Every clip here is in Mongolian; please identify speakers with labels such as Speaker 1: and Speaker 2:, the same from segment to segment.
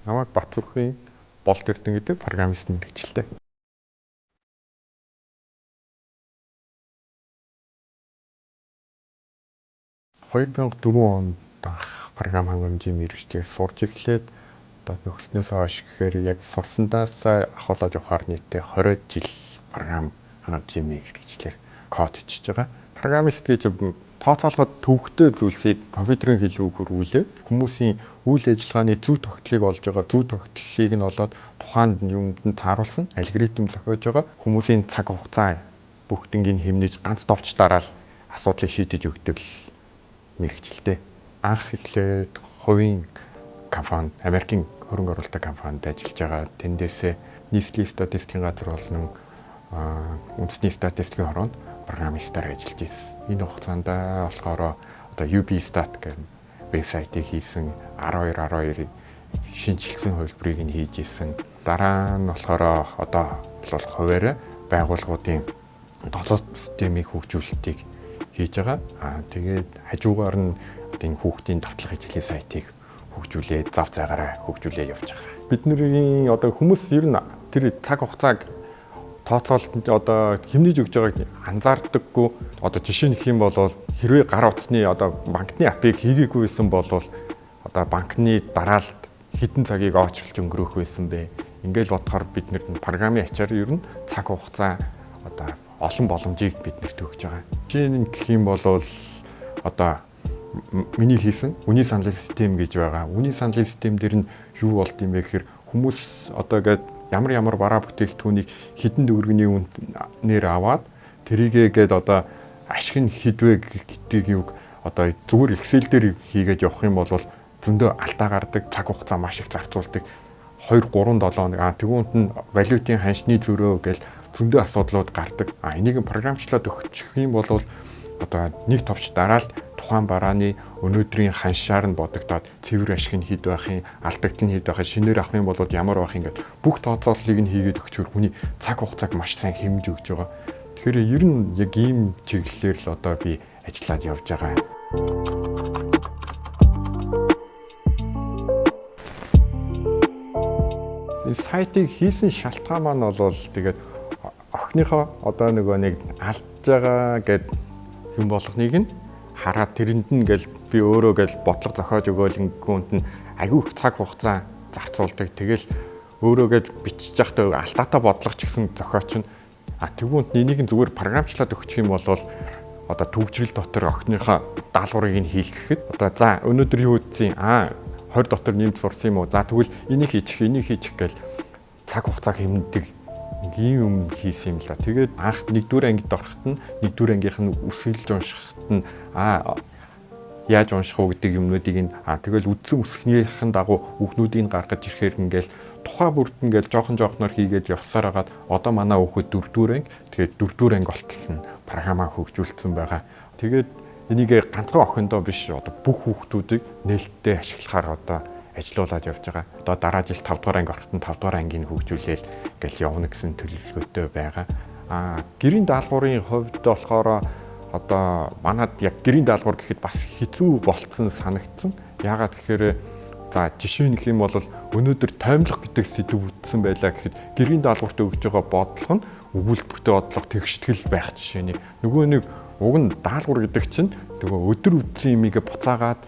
Speaker 1: Намайг Батцүрхийн Болд Эрдэнэ гэдэг программист мэргэжилтэй. 2004 онд анх програм хангамжийн мэргэжлээр сурж эхлээд одоо нөхснөөс хойш гэхээр яг сурсандаас ахуулаад явахаар нийтдээ 20 жил програм хангамжийн мэргэжлэр код хийчихэж байгаа. Программист гэж тооцоолоход төвөгтэй зүйлсийг компьютерийн хэлээр хүргүүлээд хүмүүсийн үйл ажиллагааны зөв тогтолцоог олж байгаа. Зөв тогтолцоог нь олоод тухайн юмд нь тааруулсан алгоритм зохиож байгаа. Хүмүүсийн цаг хугацаа бүгднийг хэмнэж ганц товчдаараа л асуудлыг шийдэж өгдөг мэргэжилтэй. Анх эхлээд хувийн компанид, Америкийн хөрөнгө оруулалтын компанид ажиллаж байгаа. Тэндээсээ нийслэлийн статистикийн газар болон үндэсний статистикийн хороонд программистаар ажиллаж ирсэн. Энэ хугацаанд болохоор одоо UBStat гэх вебсайтыг хийсэн, 12 шинжилсэн хөлбөрийг нь хийж ирсэн. Дараа нь болохоор одоо бол хуваарь байгууллагуудын тооцоо системийг хөгжүүлэлтийг хийж байгаа. Тэгээд хажуугаар нь энэ хүүхдийн давтлах ижлэлийн сайтыг хөгжүүлээд зав заагаараа хөгжүүлээ явж байгаа. Бидний одоо хүмүүс ер нь тэр цаг хугацааг тооцоололтод одоо хэмнэж өгж байгааг анзаардаггүй. Одоо жишээ нь гэх юм бол хэрвээ гар утасны одоо банкны апыг хийгээгүй байсан бол одоо банкны дараалт хэдэн цагийг очрлж өнгөрөх байсан бэ? Ингээл бодохоор бид нэр програмын ачаар ер нь цаг хугацаа одоо олон боломжийг биднэрт өгж байгаа. Жишээ нь гэх юм бол одоо миний хийсэн үнийн саналын систем гэж байгаа. Үнийн саналын систем дээр нь юу болд юм бэ гэхээр хүмүүс одоо гээд ямар бараа бүтээгдэхүүнийг хідэн төгрөгийн үнээр аваад тэрийгээд одоо ашиг нь хідвэ гэдэг юг одоо зүгээр Excel дээр хийгээд явах юм бол зөндөө алдаа гардаг, цаг хугацаа маш их зарцуулдаг. 2-3-7 хоног тэгүүнд нь валютын ханшны зөрөө гэж зөндөө асуудлууд гардаг. Энийг програмчлаад өгчих юм бол одоо нэг товч дараал тухайн барааны өнөөдрийн ханшаар нь бодогдоод цэвэр ашиг нь хэд байх юм, алдагдал нь хэд байх юм, шинээр авах юм бол ямар байх юм гэдэг бүх тооцооллыг нь хийгээд өгчөөр хүний цаг хугацааг маш сайн хэмж өгж байгаа. Тэгэхээр ер нь яг ийм чиглэлээр л одоо би ажиллаад явж байгаа. Энэ сайтыг хийсэн шалтгаан маань бол тэгээд охиныхоо одоо нөгөө нэг алдж байгаа гэд юм болгоныг нь хараад тэрэнд нь гэл би өөрөө гэл бодлого зохиож өгөөл ингэгүүнд нь агүй их цаг хугацаа зарцуулдаг. Тэгэл өөрөө гэл бичиж явахдаа алдаатай бодлого ч гэсэн зохиоч нь тэгвүүнд энийг нь зүгээр програмчлаад өгчих юм бол одоо төвчрэл дотор охиныхоо даалгаврыг нь хийлгэхэд одоо за өнөөдөр юу хийсэн 20 дотор нэмж сурсан юм уу? За тэгвэл энийг хийчих гэл цаг хугацаа хэмнэдэг ийм юм хийсэн юм л да. Тэгээд анх 1-р ангид ороход нь 1-р ангийнх нь үсгэлж уншихад нь яаж унших уу гэдэг юмнуудыг нь тэгэл үдсэн үсгнийхэн дагуу үгнүүдийг гаргаж ирэхээр ингээл тухай бүрд ингээл жоохноор хийгээд явсаар хагаад одоо манай хүүхэд 4-р анги тэгээд 4-р анги болтол нь програмаа хөгжүүлсэн байгаа. Тэгээд энийг ганцхан охиндоо биш одоо бүх хүүхдүүдийг нээлттэй ашиглахаар одоо ажиллаулаад явж байгаа. Одоо дараа жил 5-р анги ороход нь 5-р ангийг хөгжүүлээл гэл явна гэсэн төлөвлөгөөтэй байгаа. Гэрийн даалгаврын хувьд болохоор одоо манад яг гэрийн даалгавар гэхэд бас хэцүү болцсон санагдсан. Яагаад гэхээр за жишээ нь гэх юм бол өнөөдөр таймлах гэдэг сэдв үтсэн байлаа гэхэд гэрийн даалгаварт өгж байгаа бодлого нь өгүүлбэртэй бодлого тэгштгэл байх жишээ нэг. Нөгөө нэг уг нь даалгавар гэдэг чинь нөгөө өдөр үтсэн юмыг буцаагаад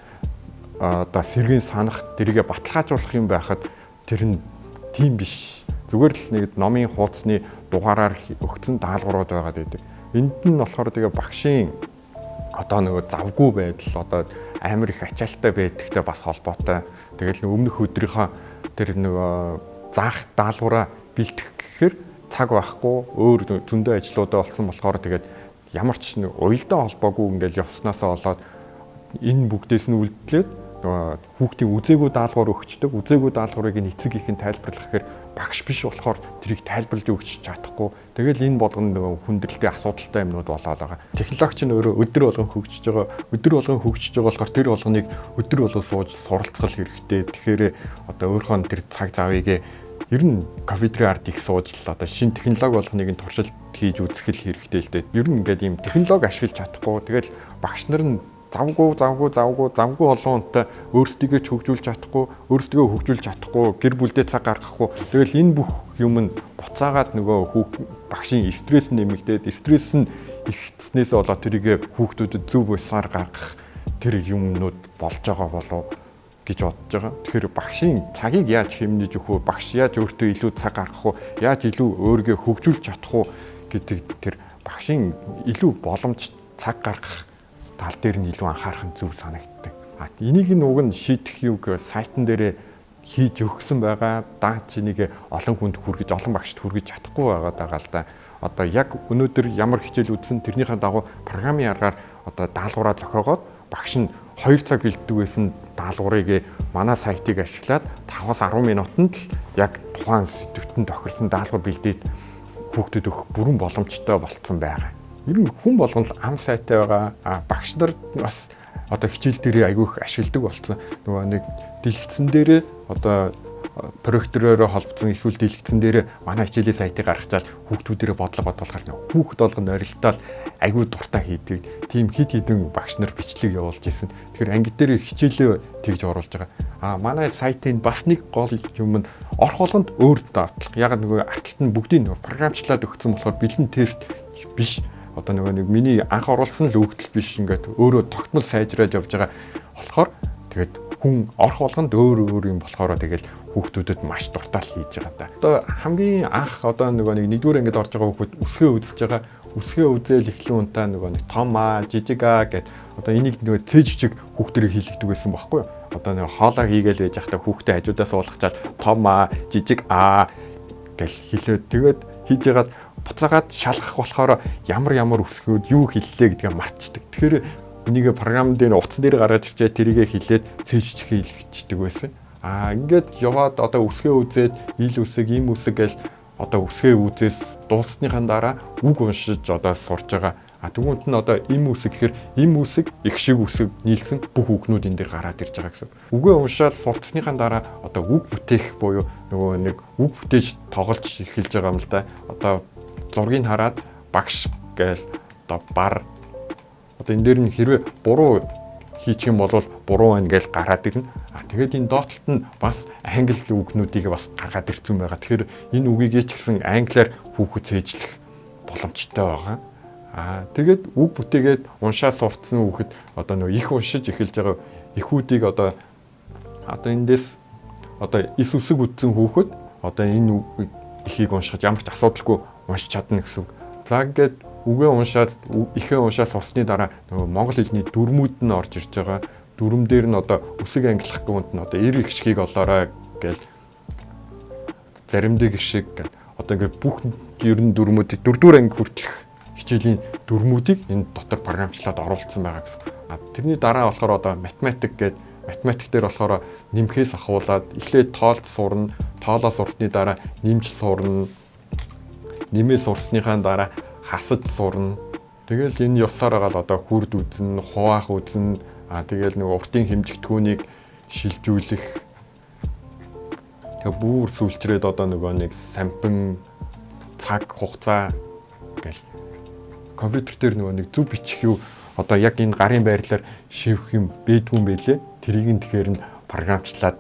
Speaker 1: одоо сэргийн санах тэрийгэ баталгаажуулах юм байхад тэр нь тийм биш. Зүгээр л нэг номын хуудасны дугаараар өгсөн даалгаврууд байгаад байдаг. Энд нь болохоор тэгээ багшийн одоо нөгөө завгүй байдал одоо амар их ачаалттай байдагтай бас холбоотой. Тэгэл өмнөх өдрийнхөө тэр нөгөө заах даалгавраа бэлтгэх гэхээр цаг байхгүй өөр зөндөө ажлуудаа олсон болохоор тэгээд ямар ч уялдаа холбоогүй ингээл явснаасаа болоод энэ бүгдээс нь үлдлээд хүүхдийн үзээгүй даалгавар өгчдөг. Үзээгүй даалгаврыг нь эцэг ихэн тайлбарлах гэхээр багш биш болохоор тэрийг тайлбарлаж өгч чадахгүй. Тэгэл энэ болгоно хүндрэлтэй асуудалтай юмнууд болоод байгаа. Технологич нь өөрөө өдөр болгон хөгжиж байгаа. Өдөр болгон хөгжиж байгаа болохоор тэр болгоныг өдөр болгон сууж суралцгал хэрэгтэй. Тэгэхээр одоо өөрийнхөө тэр цаг завыг ер нь компьютерийн ард их сууж л одоо шинэ технологи болгоныг нь туршилт хийж үзэх хэрэгтэй л дээ. Ер нь ингээд ийм технологи ашиглаж чадахгүй. Тэгэл багш нар нь завгүй олон хүнтэй өөрсдийгөө хөгжүүлж чадахгүй, гэр бүлдээ цаг гаргахгүй. Тэгэл энэ бүх юм нь буцаагаад нөгөө багшийн стресс нэмэгдээд стресс нь ихснээс болоод тэрийг хүүхдүүдэд зөв бусаар гаргах тэр юмнууд болж байгаа болов гэж бодож байгаа. Тэгэхээр багшийн цагийг яаж хэмнэж өгөх вэ? Багш яаж өөртөө илүү цаг гаргах вэ? Яаж илүү өөрийгөө хөгжүүлж чадах вэ гэдэг тэр багшийн илүү боломж цаг гаргах тал дээр нь илүү анхаарах нь зөв санагддаг. Энийг нь уг нь шийдэх юг сайтн дээрээ хийж өгсөн байгаа. Даанч энийг олон хүнд хүргэж, олон багшд хүргэж чадахгүй байгаа л да. Одоо яг өнөөдөр ямар хичээл үзсэн тэрнийхээ дагуу програмын аргаар одоо даалгавраа зохиогоод багш нь 2 цаг бэлддэг байсан даалгаврыг манай сайтыг ашиглаад 5-10 минутанд л яг тухайн сэдвтэн тохирсон даалгавар бэлдээд хүүхдэд өгөх бүрэн боломжтой болцсон байгаа. Ер нь хүн болгон л ам сайтай байгаа. Багш нар бас одоо хичээл дээрээ айгүй их ашигладаг болсон. Нөгөө нэг дэлгэцэн дээрээ одоо проектороор холбосон эсвэл дэлгэцэн дээрээ манай хичээлийн сайтыг гаргачаал хүүхдүүдээрээ бодлого бодуулахаар хүүхд болгоно ойролтол айгүй дуртай хийдэг. Тийм хид хідэн багш нар бичлэг явуулж ирсэн. Тэгэхээр анги дээр хичээлээ тэгж оруулж байгаа. Манай сайтын бас нэг гол юм нь орох болгонд өөр даатлах. Яг нөгөө арталт нь бүгдийг програмчлаад өгсөн болохоор бэлэн тест биш. Одоо нэг миний анх оруулсан л өгдөл биш ингээд өөрөө тогтмол сайжраад явж байгаа болохоор тэгээд хүн орох болгонд өөр юм болохоор тэгэл хүүхдүүдэд маш дуртай л хийж байгаа да. Одоо хамгийн анх одоо нэг нэгдүгээр ангид орж байгаа хүүхэд үсгээ үзэж байгаа. Үсгээ үзэл эхлэн унтаа нэг том жижига гэд одоо энийг цээжчиг хүүхдэрийг хийлгдэг байсан байхгүй юу? Одоо хоолоо хийгээл байж байхдаа хүүхдээ хажуудаас суулгачаал том жижиг гэл хэлээд тэгээд хийж ягаад буцаагаад шалгах болохоор ямар үсгүүд юу хэллээ гэдгээ мартчихдаг. Тэгэхээр энийг програм дээр утас дээр гаргаж ирчээ тэрийгэ хэлээд цээжчих хэлчихдэг байсан. Ингээд яваад одоо үсгээ үзээд ил үсэг, им үсэг гэл одоо үсгээ үзээс дууссныхаа дараа үг уншиж одоо сурж байгаа. Тэгвэл нь одоо им үсэг гэхээр им үсэг, их шиг үсэг нийлсэн бүх үгнүүд энэ дээр гараад ирж байгаа гэсэн. Үгээ уншаад сурцсныхаа дараа одоо үг бүтээх буюу нөгөө нэг үг бүтээж тоглож эхэлж байгаа юм л да. Одоо зургийг хараад багш гээл одоо бар одоо энэ дээр нь хэрвээ буруу хийчих юм бол буруу байна гээл гараад ирнэ. Тэгээд энэ доотлолт нь бас англи үгнүүдийг бас гаргаад ирсэн байгаа. Тэгэхээр энэ үгийг ч гэсэн англиар хүүхэд цээжлэх боломжтой байгаа. Тэгээд үг бүтээгээд уншаа сурцсан хүүхэд одоо нөгөө их уншиж эхэлж байгаа эхүүдийг одоо эндээс одоо эс үсэг үтсэн хүүхэд одоо энэ ихийг уншиж ямар ч асуудалгүй уншиж чадна гэсэн үг. За ингээд үгээ уншаад ихээ уншаад сурсны дараа нөгөө монгол хэлний дүрмүүд нь орж ирж байгаа. Дүрм дээр нь одоо үсэг ангилах гүнд нь одоо 90 гიშгийг олоорой гэж заримдаг гიშг гэдэг. Одоо ингээд бүх ер нь дүрмүүдийг 4-4 анги хүртэлх хичээлийн дүрмүүдийг энэ дотор програмчлаад оруулсан байгаа гэсэн. Тэрний дараа болохоор одоо математик гэдэг математик дээр болохоор нэмхээс ахуулаад эхлээд тоолт сурна, тоолоо сурсны дараа нэмж сурна, нэмээ сурсныхаа дараа хасаж сурна. Тэгэл энэ явсаар байгаа л одоо хүрд үзнэ, хуваах үзнэ, тэгэл нэг уртын хэмжигдэхүүнийг шилжүүлэх. Тэгээ бүр сүлжрээд одоо нэг сампин цаг хугацаа гэл компьютер дээр нэг зөв бичих юу одоо яг энэ гарын байрлалаар шивэх юм бэдгүй юм байлээ. Тэрийг нь тэгэхээр нь програмчлаад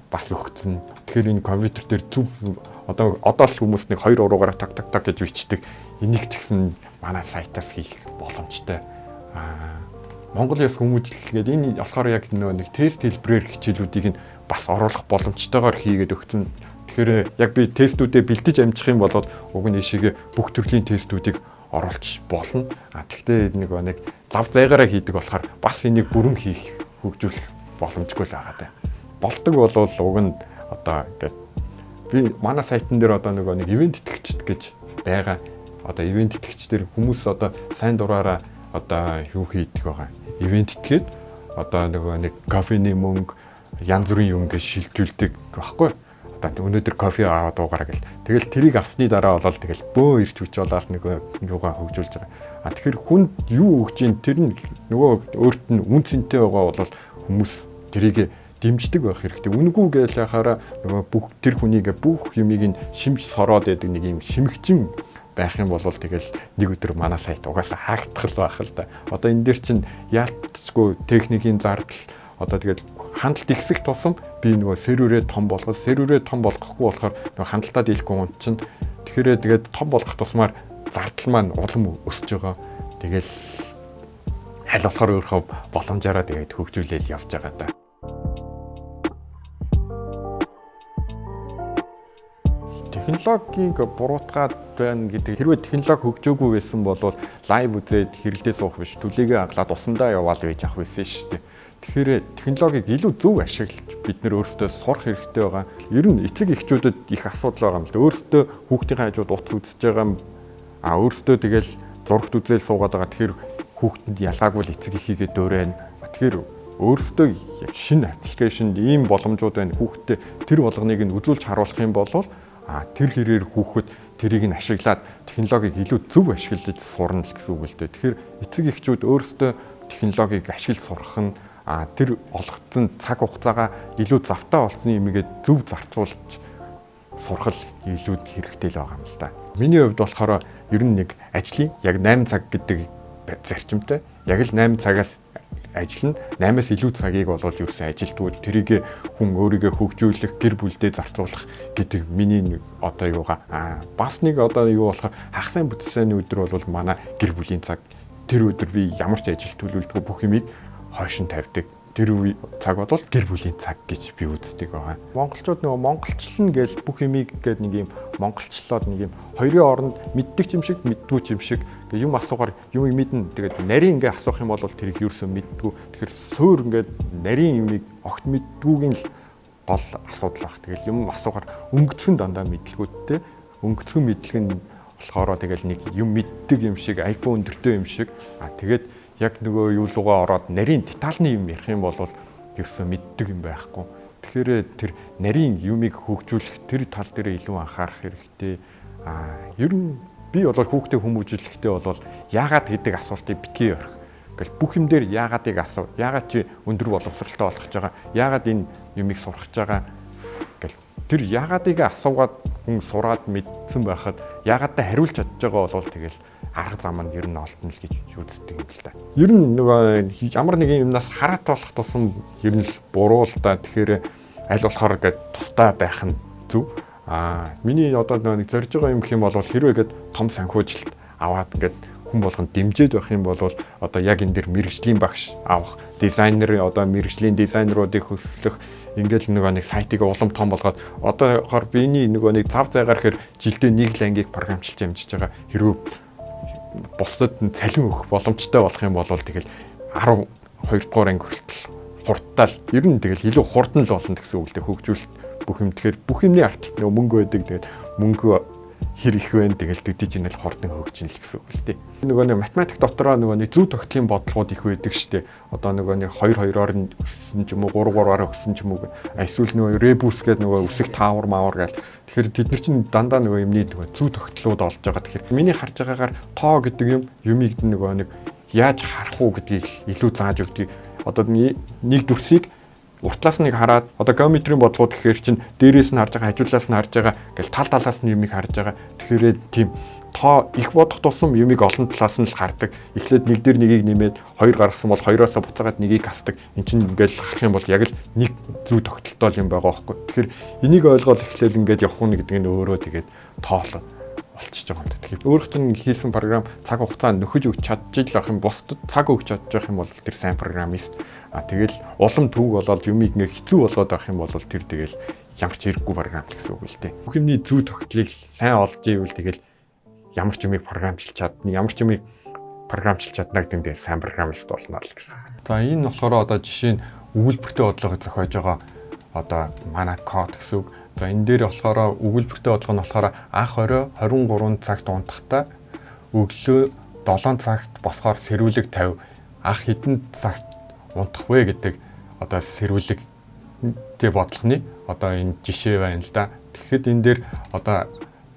Speaker 1: бас өгцөн. Тэгэхээр энэ компьютер дээр зөв одоо л хүмүүс нэг 2-3-аараа так гэж бичдэг. Энийг ч гэсэн манай сайтаас хийх боломжтой. Монгол Яс хүмүүжил гэдэг энэ болохоор яг нэг тест хэлбэрээр хичээлүүдийг нь бас оруулах боломжтойгоор хийгээд өгцөн. Тэгэхээр яг би тестүүдээ бэлдэж амжих юм бол уг нь ийшээгээ бүх төрлийн тестүүдийг оруулж болно. Тэгвэл нэг зав зайгаараа хийдэг болохоор бас энийг бүрэн хийх хөгжүүлэх боломжгүй л байгаа даа. Болдог бол уг нь одоо ингээд би манай сайтн дээр одоо нөгөө нэг ивент итгэгчд гэж байгаа. Одоо ивент итгэгчдэр хүмүүс одоо сайн дураараа одоо юу хийдэг байгаа. Ивент итгээд одоо нөгөө нэг кофений мөнгө янз бүрийн юм гэж шилжүүлдэг багхгүй. Одоо өнөөдөр кофе аваад уугараа гэл. Тэгэл тэрийг авсны дараа болоод тэгэл бөө ирч хүч болоод нөгөө юугаа хөгжүүлж байгаа. Тэгэхээр хүнд юу өгч ийн тэр нь нөгөө өөрт нь үн цэнтэй байгаа бол хүмүүс тэрийг дэмждэг байх хэрэгтэй. Үнэгүй гэж яхаараа нөгөө бүх тэр хүнийгээ бүх юмыг нь шимж сороод байдаг нэг юм шимэгчин байх юм бол тэгэл нэг өдөр манай сайт угаасаа хаагдах л байх л да. Одоо энэ дээр чинь яалтчгүй техникийн зардал одоо тэгэл хяналт ихсэх тусам би нөгөө серверээ том болгохгүй болохоор нөгөө хяналтаа дийлэхгүй юм чинь тэгэхээр тэгээд том болгох тусмаар зардал маань улам өсөж байгаа. Тэгэл аль болохоор өөрөө боломжаараа тэгээд хөгжүүлэл явж байгаа да. Технологиг буруутгаад байна гэдэг. Хэрвээ технологи хөгжөөгүй байсан бол лайв үзээд хэрэлдээ суух биш, түлээгээ аглаад усандаа яваал байж ах байсан шүү дээ. Тэгэхээр технологиг илүү зөв ашиглаж бид нэр өөрсдөө сурах хэрэгтэй байгаа. Ер нь эцэг эхчүүдэд их асуудал байгаа юм л да. Өөрсдөө хүүхдийн хажууд утас үзэж байгаа юм. Өөрсдөө тэгэл зурагт үзэл суугаад байгаа. Тэгэхээр хүүхдэнд ялгаагүй л эцэг эхийгээ дөөрэн. Тэгэхээр өөрсдөө яг шинэ аппликейшнд ийм боломжууд байна. Хүүхдэд тэр болгоныг нь үзүүлж харуулах юм бол тэр хэрээр хүүхэд тэрийг нь ашиглаад технологиг илүү зөв ашиглаж сурна л гэсэн үг л дээ. Тэгэхээр эцэг эхчүүд өөрсдөө технологиг ашиглаж сурах нь тэр олгогдсон цаг хугацаагаа илүү завтаа олсны юмгээ зөв зарцуулж сурах илүү хэрэгтэй л байгаа юм л да. Миний хувьд болохоор ер нь нэг ажлын яг 8 цаг гэдэг зарчимтай. Яг л 8 цагаас ажиллана. 8-аас илүү цагийг бол ерөөсөө ажилтгүй тэрийг хүн өөрийгөө хөгжүүлэх, гэр бүлдээ зарцуулах гэдэг миний одоо юугаа бас нэг одоо юу болохоор хагас сайн бүтцээний өдөр бол манай гэр бүлийн цаг. Тэр өдөр би ямар ч ажил төлөвлөдөггүй бүх юмыг хойш нь тавьдаг. Тэр цаг бол гэр бүлийн цаг гэж би үздэг байгаа. Монголчууд нөгөө монголчлон гэж бүх юмыг гээд нэг юм монголчлоод нэг юм хоёрын оронд мэддэг юм шиг мэддгүй юм шиг юм асуугаар юмыг мэднэ. Тэгээд нарийн ингээ асуух юм бол тэрийг юусэн мэддгүй. Тэгэхээр суур ингээд нарийн юмыг огт мэддгүйгийн л гол асуудал баг. Тэгэл юм асуугаар өнгөцгөн дандаа мэдлгүүдтэй. Өнгөцгөн мэдлэг нь болохоор тэгэл нэг юм мэддэг юм шиг, айкон өндөртэй юм шиг. Тэгээд яг нөгөө юу лугаа ороод нарийн детальны юм ярих юм бол ерөөсөө мэддэг юм байхгүй. Тэгэхээр тэр нарийн юмыг хөгжүүлэх тэр тал дээр илүү анхаарах хэрэгтэй. Ер нь би бол хүүхдээ хүмүүжүүлэхдээ бол яагаад гэдэг асуултыг битгий орхих. Ингээл бүх юм дээр яагаадыг асуу. Яагаад чи өндөр боловсралтай болох гэж байгаа? Яагаад энэ юмыг сурах гэж байгаа? Ингээл тэр яагаадыг асуугаад хүн сураад мэдсэн байхад яагаад та хариулж чадж байгаа бол тэгэл арга зам нь ер нь олдно л гэж үздэг юм л да. Ер нь нөгөө ямар нэгэн юмнаас хараат болох тусам ер нь л буруу л да. Тэгэхээр аль болохоор гээд тустай байх нь зөв. Миний одоо нэг зорж байгаа юм гэх юм бол хэрвээ гээд том санхүүжилт аваад ингээд хүн болгонд дэмжиж байх юм бол одоо яг энэ дэр мэрэгжлийн багш авах, дизайнер одоо мэрэгжлийн дизайнеруудыг хөслөх ингээл нөгөө нэг сайтыг улам том болгоод одоогоор биений нөгөө нэг зав зайгаар хэр жилдээ нэг л ангийг програмчилж амжиж байгаа. Хэрвээ бусдад цалин өгөх боломжтой болох юм бол тэгэл 12 дугаар анги хүртэл хурдтаал ер нь тэгэл илүү хурдан л болно гэсэн үг л дээ. Хөгжүүлэлт бүх юм тэгэхээр бүх юмны арталт нөгөө мөнгө байдаг. Тэгээд мөнгө хэр их вэ тэгэл төдиж ин л хурдан хөгжинэ л гэсэн үг л дээ. Нөгөө нэг математик дотроо нөгөө нэг зөв тогтлын бодлогууд их байдаг штэ. Одоо нөгөө нэг 2-2-оор нь өгсөн ч юм уу 3-3-аар өгсөн ч юм уу. Эсвэл нөгөө ребус гэдэг нөгөө үсэг таавар маавар гэл. Тэгэхээр тэд нар чинь дандаа нөгөө юмны нөгөө зөв тогтлууд олж байгаа. Тэгэхээр миний харж байгаагаар тоо гэдэг юмыг нөгөө нэг яаж харах уу гэдгийг илүү зааж өгдөг. Одоо нэг дүрсийг уртлаас нэг хараад одоо геометрийн бодлогод гэхээр чинь дээрээс нь харж байгаа, хажуулаас нь харж байгаа гэл тал талаас нь юмыг харж байгаа. Тэгэхээр тийм тоо их бодох тусам юмыг олон талаас нь л хардаг. Эхлээд нэг дээр нэгийг нэмээд хоёр гаргасан бол хоёроосоо буцаагаад нэгийг хасдаг. Энд чинь ингээл харах юм бол яг л нэг зүй тогтолтой юм байгаа байхгүй. Тэгэхээр энийг ойлгоод эхлээл ингээд явах уу гэдэг нь өөрөө тэгээд тоолоо болчихж байгаа юм да. Тэгэхээр өөрөөр нь хийсэн програм цаг хугацаа нөхөж өгч чадчих ах юм бусдад цаг өгч чадчих юм бол тэр сайн програмист. Тэгэл улам төв болоод юмыг ингээ хэцүү болоод авах юм бол тэр тэгэл ямар ч хэрэггүй програм гэсэн үг л дээ. Бүх юмний зүй тогтлыг сайн олж ивэл тэгэл ямар ч юмыг програмчилж чадна, ямар ч юмыг програмчилж чадна гэдэг нь сайн програмист болно л гэсэн. За энэ болохоор одоо жишээ нь өгүүлбэртэй бодлогыг зохиож байгаа одоо манай код гэсэн үг. За энэ дээр болохоор өгүүлбэртэй бодлого нь болохоор анх орой 23 цагт унтахдаа өглөө 7 цагт босохоор сэрүүлэг 50 анх хэдэн цагт унтах вэ гэдэг одоо сэрүүлэгтэй бодлогоны одоо энэ жишээ байна л да. Тэгэхэд энэ дээр одоо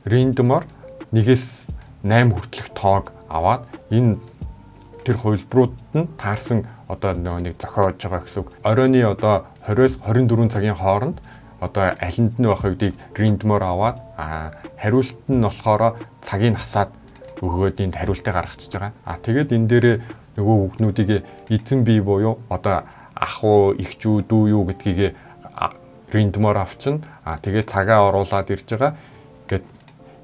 Speaker 1: рандомор 1-8 хүртэлх тоог аваад энэ тэр хувилбарууд нь таарсан одоо нэг зохиож байгаа гэсэн үг. Оройны одоо 20-с 24 цагийн хооронд одоо алинд нь байх үедийг рандомор аваад хариулт нь болохоор цагийг насаад өгөөд энд хариултаа гаргачихж байгаа. Тэгээд энэ дээр нөгөө үгнүүдийг эзэн бий буюу одоо ах уу, эгч үү, дүү юу гэдгийг рандомор авчин. Тэгээд цагаа оруулаад ирж байгаа. Ингээд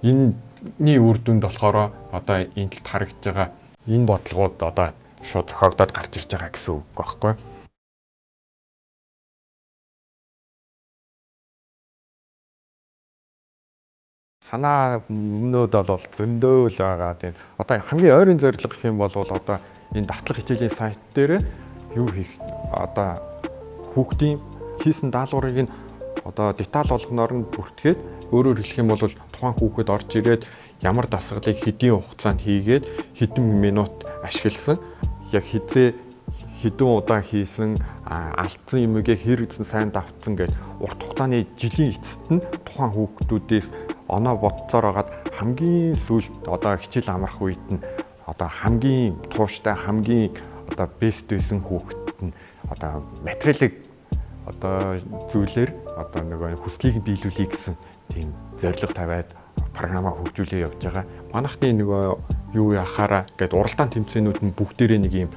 Speaker 1: энэний үр дүнд болохоор одоо энд талд харагдж байгаа энэ бодлогууд одоо шууд зохиогдоод гарч ирж байгаа гэсэн үг байхгүй. Санаа өмнөд бол зөндөө л байгаа. Тийм. Одоо хамгийн ойрын зорилго гэх юм бол одоо энэ давтлах хичээлийн сайт дээр юу хийх одоо хүүхдийн хийсэн даалгаврыг нь одоо деталь болгоноор нь бүртгээд өөрөөр хэлэх юм бол тухайн хүүхэд орж ирээд ямар дасгалыг хэдийн хугацаанд хийгээд хэдэн минут ашигласан, яг хэдэн удаа хийсэн, алдсан юмгээ хэр сайн давтсан гэж урт хугацааны жилийн эцэст нь тухайн хүүхдүүдээс оноо бодцоор хагаад хамгийн сүүлд одоо хичээл амрах үед нь одоо хамгийн тууштай хамгийн одоо бест байсан хүүхэд нь одоо материалыг одоо зүйлээр одоо нөгөө хүслийг биелүүлэе гэсэн тийм зорилго тавиад програмаа хөгжүүлээ явж байгаа. Манайхны нөгөө юу яхаараа гэдэг уралдаан тэмцээнүүд нь бүгдээрээ нэг юм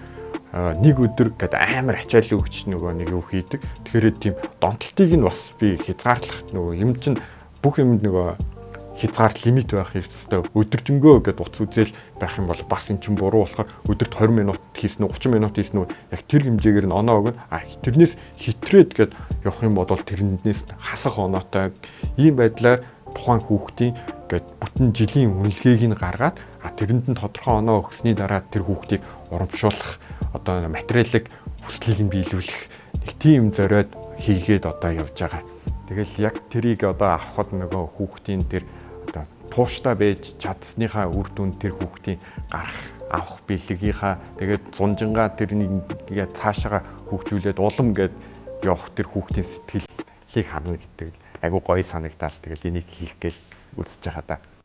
Speaker 1: нэг өдөр гэдэг амар ачаалал өгч нөгөө нэг юу хийдэг. Тэгэхээр тийм донтолтыг нь бас би хязгаарлах нөгөө юм чинь бүх юмд нөгөө хязгаар лимит байх ёстой. Өдөржингөө гэдэг утас үзэл байх юм бол бас эн чинь буруу болохоор өдөрт 20 минут хийсэн үү 30 минут хийсэн үү яг тэр хэмжээгээр нь оноо өгнө. Тэрнээс хитрээд гээд явах юм бол тэрнээс хасах оноотой ийм байдлаар тухайн хүүхдийн гээд бүтэн жилийн үнэлгээг нь гаргаад тэрэнд нь тодорхой оноо өгсөний дараа тэр хүүхдийг урамшуулах одоо материалыг хүслийг нь биелүүлэх нэг тийм зориод хийгээд одоо явж байгаа. Тэгэл яг тэрийг одоо авахд нөгөө хүүхдийн тэр одоо тууштай байж чадсныхаа үр дүнд тэр хүүхдийн авах бэлгийнхаа тэгээд зунжингаа тэрнийг цаашаага хөгжүүлээд улам гээд явах тэр хүүхдийн сэтгэлийг харна гэдэг айгу гоё санагдал. Тэгэл энийг хийх гээл үзэж байгаа да.